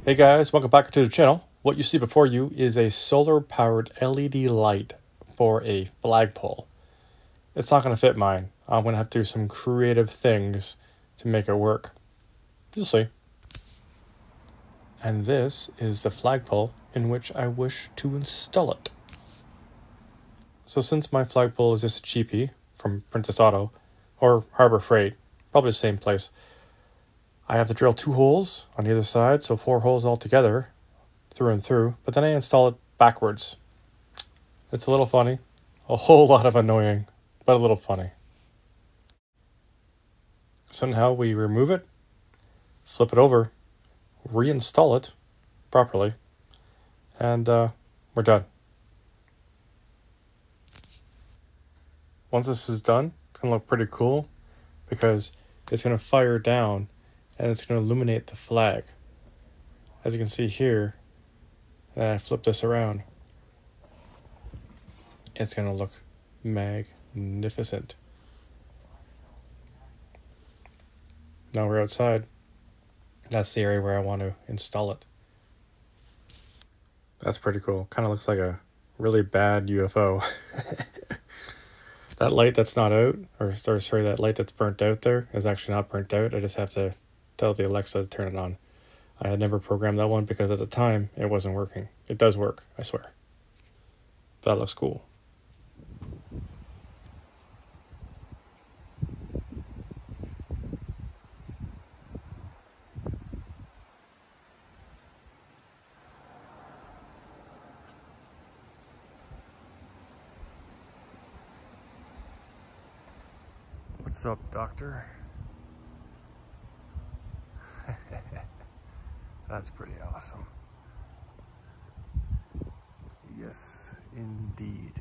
Hey guys, welcome back to the channel. What you see before you is a solar-powered LED light for a flagpole. It's not going to fit mine. I'm going to have to do some creative things to make it work. You'll see. And this is the flagpole in which I wish to install it. So since my flagpole is just a cheapie from Princess Auto, or Harbor Freight, probably the same place, I have to drill 2 holes on either side, so 4 holes altogether, through and through, but then I install it backwards. It's a little funny, a whole lot of annoying, but a little funny. So now we remove it, flip it over, reinstall it properly, and we're done. Once this is done, it's going to look pretty cool because it's going to fire down and it's going to illuminate the flag. As you can see here, and I flip this around, it's going to look magnificent. Now we're outside. That's the area where I want to install it. That's pretty cool. Kind of looks like a really bad UFO. That light that's not out, or sorry, that light that's burnt out there is actually not burnt out. I just have to tell the Alexa to turn it on. I had never programmed that one because at the time it wasn't working. It does work, I swear. But that looks cool. What's up, doctor? That's pretty awesome. Yes, indeed.